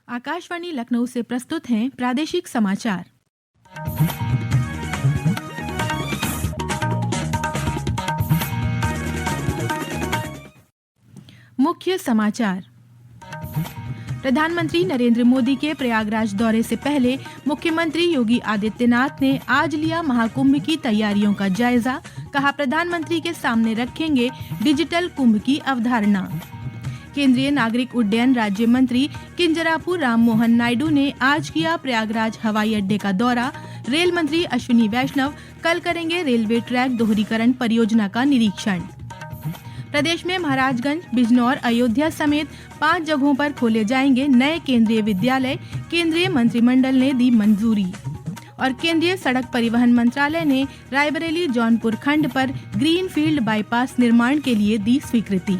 आकाशवाणी लखनऊ से प्रस्तुत हैं प्रादेशिक समाचार। मुख्य समाचार। प्रधानमंत्री नरेंद्र मोदी के प्रयागराज दौरे से पहले मुख्यमंत्री योगी आदित्यनाथ ने आज लिया महाकुंभ की तैयारियों का जायजा। कहा, प्रधानमंत्री के सामने रखेंगे डिजिटल कुंभ की अवधारणा। केंद्रीय नागरिक उड्डयन राज्य मंत्री किंजरापू राममोहन नायडू ने आज किया प्रयागराज हवाई अड्डे का दौरा। रेल मंत्री अश्विनी वैष्णव कल करेंगे रेलवे ट्रैक दोहरीकरण परियोजना का निरीक्षण। प्रदेश में महाराजगंज, बिजनौर, अयोध्या समेत 5 जगहों पर खोले जाएंगे नए केंद्रीय विद्यालय। केंद्रीय मंत्रिमंडल ने दी मंजूरी। और केंद्रीय सड़क परिवहन मंत्रालय ने रायबरेली जौनपुर खंड पर ग्रीनफील्ड बाईपास निर्माण के लिए दी स्वीकृति।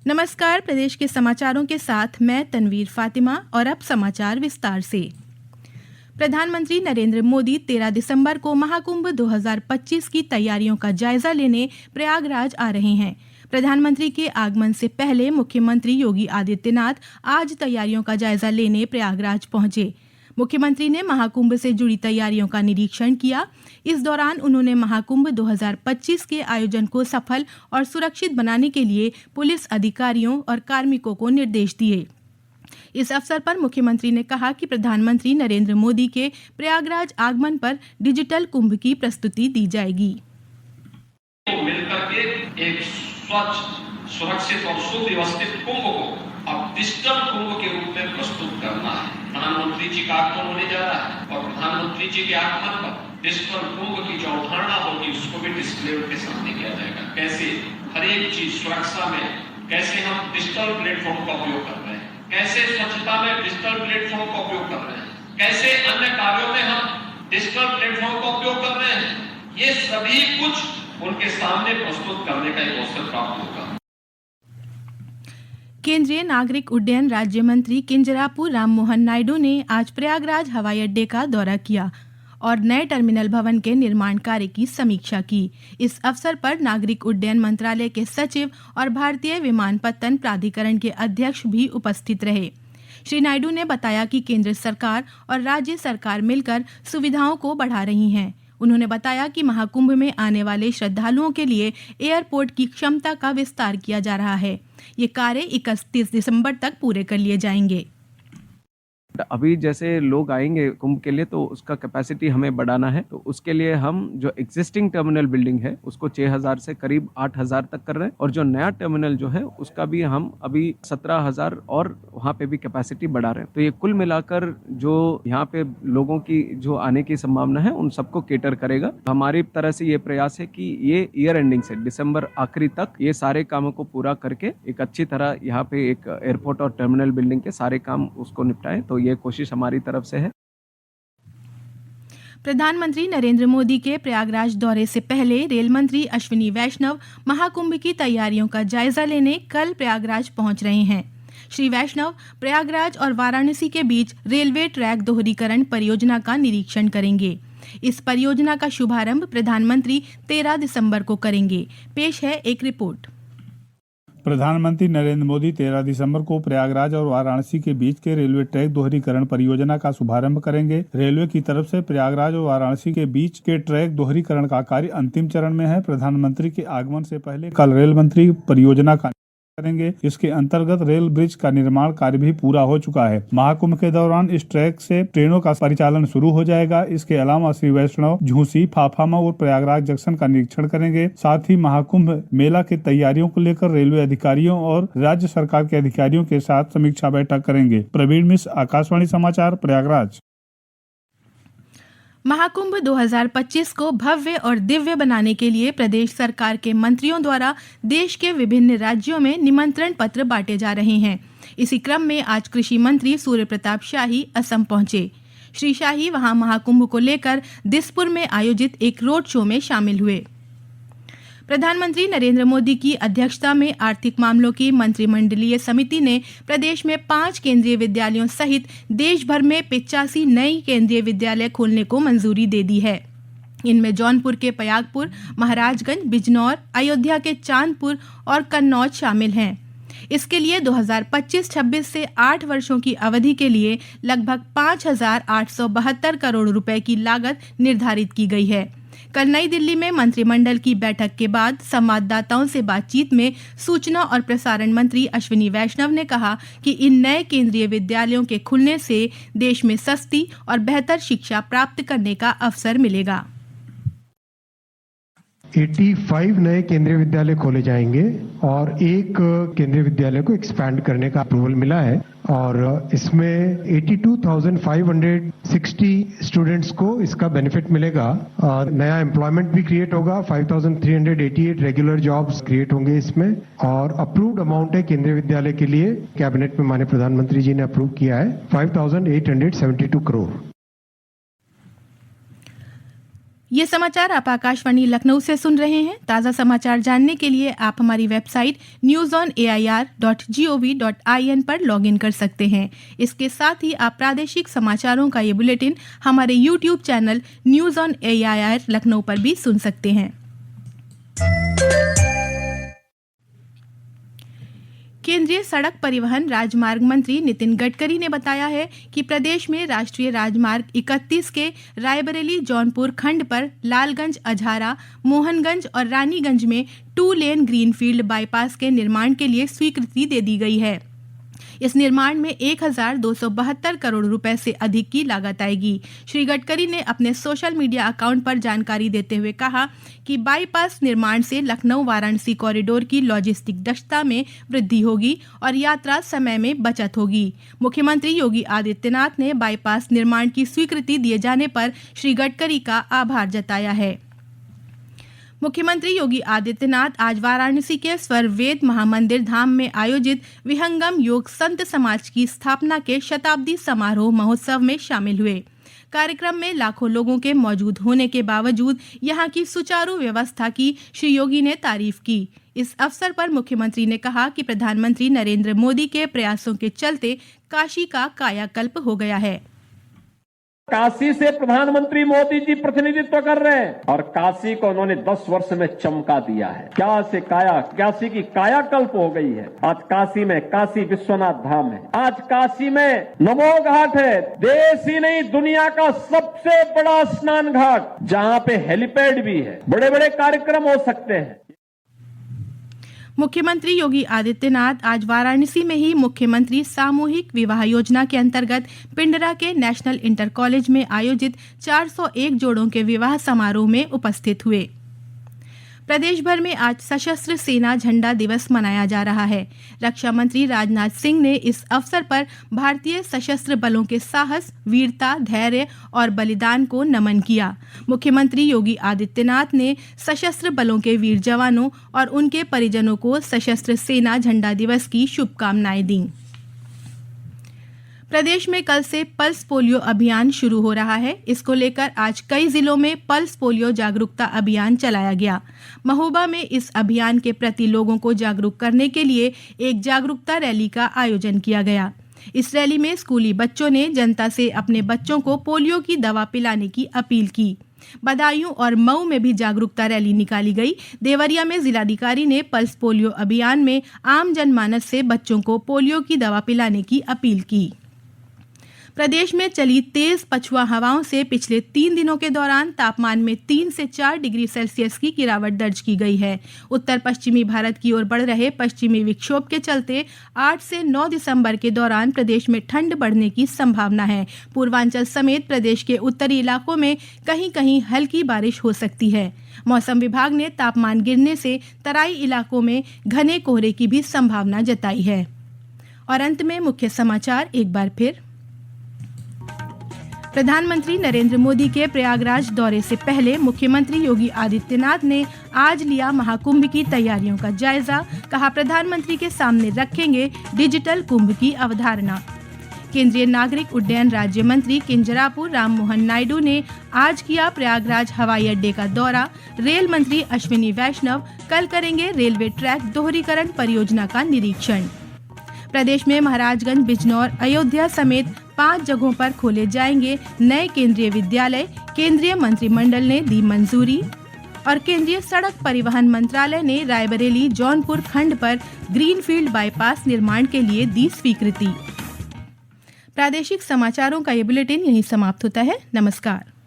नमस्कार, प्रदेश के समाचारों के साथ मैं तनवीर फातिमा और अब समाचार विस्तार से। प्रधानमंत्री नरेंद्र मोदी 13 दिसंबर को महाकुंभ 2025 की तैयारियों का जायजा लेने प्रयागराज आ रहे हैं। प्रधानमंत्री के आगमन से पहले मुख्यमंत्री योगी आदित्यनाथ आज तैयारियों का जायजा लेने प्रयागराज पहुंचे। मुख्यमंत्री ने महाकुंभ से जुड़ी तैयारियों का निरीक्षण किया। इस दौरान उन्होंने महाकुंभ 2025 के आयोजन को सफल और सुरक्षित बनाने के लिए पुलिस अधिकारियों और कार्मिकों को निर्देश दिए। इस अवसर पर मुख्यमंत्री ने कहा कि प्रधानमंत्री नरेंद्र मोदी के प्रयागराज आगमन पर डिजिटल कुंभ की प्रस्तुति दी जाएगी। मिलकर के एक स्वच्छ, सुरक्षित और सुव्यवस्थित कुंभ को अब डिजिटल कुंभ के रूप में प्रस्तुत करना है। प्रधानमंत्री जी का आगमन होने जा रहा है और प्रधानमंत्री जी के आगमन पर डिजिटल कुंभ की जो अवधारणा होगी उसको भी डिस्प्ले के सामने किया जाएगा। कैसे हर एक चीज सुरक्षा में, कैसे हम डिजिटल प्लेटफॉर्म का उपयोग कर रहे हैं, कैसे स्वच्छता में डिजिटल प्लेटफॉर्म का उपयोग कर रहे हैं, कैसे अन्य कार्यों में हम डिजिटल प्लेटफॉर्म का उपयोग कर रहे हैं, ये सभी कुछ उनके सामने प्रस्तुत करने का एक अवसर प्राप्त होगा। केंद्रीय नागरिक उड्डयन राज्य मंत्री किंजरापू राममोहन नायडू ने आज प्रयागराज हवाई अड्डे का दौरा किया और नए टर्मिनल भवन के निर्माण कार्य की समीक्षा की। इस अवसर पर नागरिक उड्डयन मंत्रालय के सचिव और भारतीय विमानपत्तन प्राधिकरण के अध्यक्ष भी उपस्थित रहे। श्री नायडू ने बताया कि केंद्र सरकार और राज्य सरकार मिलकर सुविधाओं को बढ़ा रही हैं। उन्होंने बताया कि महाकुंभ में आने वाले श्रद्धालुओं के लिए एयरपोर्ट की क्षमता का विस्तार किया जा रहा है। ये कार्य 31 दिसंबर तक पूरे कर लिए जाएंगे। अभी जैसे लोग आएंगे कुंभ के लिए तो उसका कैपेसिटी हमें बढ़ाना है, तो उसके लिए हम जो एग्जिस्टिंग टर्मिनल बिल्डिंग है उसको 6000 से करीब 8000 तक कर रहे हैं और जो नया टर्मिनल जो है उसका भी हम अभी 17000 और वहाँ पे भी कैपेसिटी बढ़ा रहे हैं। तो ये कुल मिलाकर जो यहाँ पे लोगों की जो आने की संभावना है उन सबको केटर करेगा। हमारी तरह से ये प्रयास है कि ये ईयर एंडिंग से दिसंबर आखिरी तक ये सारे कामों को पूरा करके एक अच्छी तरह यहाँ पे एक एयरपोर्ट और टर्मिनल बिल्डिंग के सारे काम उसको निपटाएं। तो ये कोशिश हमारी तरफ से है। प्रधानमंत्री नरेंद्र मोदी के प्रयागराज दौरे से पहले रेल मंत्री अश्विनी वैष्णव महाकुंभ की तैयारियों का जायजा लेने कल प्रयागराज पहुंच रहे हैं। श्री वैष्णव प्रयागराज और वाराणसी के बीच रेलवे ट्रैक दोहरीकरण परियोजना का निरीक्षण करेंगे। इस परियोजना का शुभारंभ प्रधानमंत्री 13 दिसंबर को करेंगे। पेश है एक रिपोर्ट। प्रधानमंत्री नरेंद्र मोदी 13 दिसंबर को प्रयागराज और वाराणसी के बीच के रेलवे ट्रैक दोहरीकरण परियोजना का शुभारंभ करेंगे। रेलवे की तरफ से प्रयागराज और वाराणसी के बीच के ट्रैक दोहरीकरण का कार्य अंतिम चरण में है। प्रधानमंत्री के आगमन से पहले कल रेल मंत्री परियोजना का करेंगे। इसके अंतर्गत रेल ब्रिज का निर्माण कार्य भी पूरा हो चुका है। महाकुंभ के दौरान इस ट्रैक से ट्रेनों का परिचालन शुरू हो जाएगा। इसके अलावा श्री वैष्णव झूसी, फाफामा और प्रयागराज जंक्शन का निरीक्षण करेंगे। साथ ही महाकुंभ मेला की तैयारियों को लेकर रेलवे अधिकारियों और राज्य सरकार के अधिकारियों के साथ समीक्षा बैठक करेंगे। प्रवीण मिश्र, आकाशवाणी समाचार, प्रयागराज। महाकुंभ 2025 को भव्य और दिव्य बनाने के लिए प्रदेश सरकार के मंत्रियों द्वारा देश के विभिन्न राज्यों में निमंत्रण पत्र बांटे जा रहे हैं। इसी क्रम में आज कृषि मंत्री सूर्य प्रताप शाही असम पहुंचे। श्री शाही वहां महाकुंभ को लेकर दिसपुर में आयोजित एक रोड शो में शामिल हुए। प्रधानमंत्री नरेंद्र मोदी की अध्यक्षता में आर्थिक मामलों की मंत्रिमंडलीय समिति ने प्रदेश में 5 केंद्रीय विद्यालयों सहित देश भर में 85 नई केंद्रीय विद्यालय खोलने को मंजूरी दे दी है। इनमें जौनपुर के पयागपुर, महाराजगंज, बिजनौर, अयोध्या के चांदपुर और कन्नौज शामिल हैं। इसके लिए 2025-26 से 8 वर्षों की अवधि के लिए लगभग 5,872 करोड़ रुपए की लागत निर्धारित की गई है। कल नई दिल्ली में मंत्रिमंडल की बैठक के बाद संवाददाताओं से बातचीत में सूचना और प्रसारण मंत्री अश्विनी वैष्णव ने कहा कि इन नए केंद्रीय विद्यालयों के खुलने से देश में सस्ती और बेहतर शिक्षा प्राप्त करने का अवसर मिलेगा। 85 नए केंद्रीय विद्यालय खोले जाएंगे और एक केंद्रीय विद्यालय को एक्सपैंड करने का अप्रूवल मिला है और इसमें 82,560 स्टूडेंट्स को इसका बेनिफिट मिलेगा और नया एम्प्लॉयमेंट भी क्रिएट होगा। 5,388 रेगुलर जॉब्स क्रिएट होंगे इसमें और अप्रूव्ड अमाउंट है केंद्रीय विद्यालय के लिए कैबिनेट में माननीय प्रधानमंत्री जी ने अप्रूव किया है 5,872 करोड़। ये समाचार आप आकाशवाणी लखनऊ से सुन रहे हैं। ताज़ा समाचार जानने के लिए आप हमारी वेबसाइट newsonair.gov.in पर लॉगिन कर सकते हैं। इसके साथ ही आप प्रादेशिक समाचारों का ये बुलेटिन हमारे YouTube channel news on AIR Lucknow पर भी सुन सकते हैं। केंद्रीय सड़क परिवहन राजमार्ग मंत्री नितिन गडकरी ने बताया है कि प्रदेश में राष्ट्रीय राजमार्ग 31 के रायबरेली जौनपुर खंड पर लालगंज, अझारा, मोहनगंज और रानीगंज में 2 लेन ग्रीनफील्ड बाईपास के निर्माण के लिए स्वीकृति दे दी गई है। इस निर्माण में 1,272 करोड़ रुपए से अधिक की लागत आएगी। श्री गडकरी ने अपने सोशल मीडिया अकाउंट पर जानकारी देते हुए कहा कि बाईपास निर्माण से लखनऊ वाराणसी कॉरिडोर की लॉजिस्टिक दक्षता में वृद्धि होगी और यात्रा समय में बचत होगी। मुख्यमंत्री योगी आदित्यनाथ ने बाईपास निर्माण की स्वीकृति दिए जाने पर श्री गडकरी का आभार जताया है। मुख्यमंत्री योगी आदित्यनाथ आज वाराणसी के स्वर वेद महामंदिर धाम में आयोजित विहंगम योग संत समाज की स्थापना के शताब्दी समारोह महोत्सव में शामिल हुए। कार्यक्रम में लाखों लोगों के मौजूद होने के बावजूद यहां की सुचारू व्यवस्था की श्री योगी ने तारीफ की। इस अवसर पर मुख्यमंत्री ने कहा कि प्रधानमंत्री नरेंद्र मोदी के प्रयासों के चलते काशी का कायाकल्प हो गया है। काशी से प्रधानमंत्री मोदी जी प्रतिनिधित्व कर रहे हैं और काशी को उन्होंने 10 वर्ष में चमका दिया है। क्या से काया, काशी की कायाकल्प हो गई है। आज काशी में काशी विश्वनाथ धाम है, आज काशी में नमो घाट है, देश ही नहीं दुनिया का सबसे बड़ा स्नान घाट जहां पे हेलीपैड भी है। बड़े बड़े कार्यक्रम हो सकते हैं। मुख्यमंत्री योगी आदित्यनाथ आज वाराणसी में ही मुख्यमंत्री सामूहिक विवाह योजना के अंतर्गत पिंडरा के नेशनल इंटर कॉलेज में आयोजित 401 जोड़ों के विवाह समारोह में उपस्थित हुए। प्रदेश भर में आज सशस्त्र सेना झंडा दिवस मनाया जा रहा है। रक्षा मंत्री राजनाथ सिंह ने इस अवसर पर भारतीय सशस्त्र बलों के साहस, वीरता, धैर्य और बलिदान को नमन किया। मुख्यमंत्री योगी आदित्यनाथ ने सशस्त्र बलों के वीर जवानों और उनके परिजनों को सशस्त्र सेना झंडा दिवस की शुभकामनाएं दी। प्रदेश में कल से पल्स पोलियो अभियान शुरू हो रहा है। इसको लेकर आज कई जिलों में पल्स पोलियो जागरूकता अभियान चलाया गया। महोबा में इस अभियान के प्रति लोगों को जागरूक करने के लिए एक जागरूकता रैली का आयोजन किया गया। इस रैली में स्कूली बच्चों ने जनता से अपने बच्चों को पोलियो की दवा पिलाने की अपील की। बदायूं और मऊ में भी जागरूकता रैली निकाली गई। देवरिया में जिलाधिकारी ने पल्स पोलियो अभियान में आम जनमानस से बच्चों को पोलियो की दवा पिलाने की अपील की। प्रदेश में चली तेज पछुआ हवाओं से पिछले 3 दिनों के दौरान तापमान में 3 से 4 डिग्री सेल्सियस की गिरावट दर्ज की गई है। उत्तर पश्चिमी भारत की ओर बढ़ रहे पश्चिमी विक्षोभ के चलते 8 से 9 दिसंबर के दौरान प्रदेश में ठंड बढ़ने की संभावना है। पूर्वांचल समेत प्रदेश के उत्तरी इलाकों में कहीं-कहीं हल्की बारिश हो सकती है। मौसम विभाग ने तापमान गिरने से तराई इलाकों में घने कोहरे की भी संभावना जताई है। और अंत में मुख्य समाचार एक बार फिर। प्रधानमंत्री नरेंद्र मोदी के प्रयागराज दौरे से पहले मुख्यमंत्री योगी आदित्यनाथ ने आज लिया महाकुंभ की तैयारियों का जायजा। कहा, प्रधानमंत्री के सामने रखेंगे डिजिटल कुंभ की अवधारणा। केंद्रीय नागरिक उड्डयन राज्य मंत्री किंजरापु राममोहन नायडू ने आज किया प्रयागराज हवाई अड्डे का दौरा। रेल मंत्री अश्विनी वैष्णव कल करेंगे रेलवे ट्रैक दोहरीकरण परियोजना का निरीक्षण। प्रदेश में महाराजगंज, बिजनौर, अयोध्या समेत 5 जगहों पर खोले जाएंगे नए केंद्रीय विद्यालय, केंद्रीय मंत्रिमंडल ने दी मंजूरी। और केंद्रीय सड़क परिवहन मंत्रालय ने रायबरेली जौनपुर खंड पर ग्रीनफील्ड बाईपास निर्माण के लिए दी स्वीकृति। प्रादेशिक समाचारों का ये बुलेटिन यहीं समाप्त होता है। नमस्कार।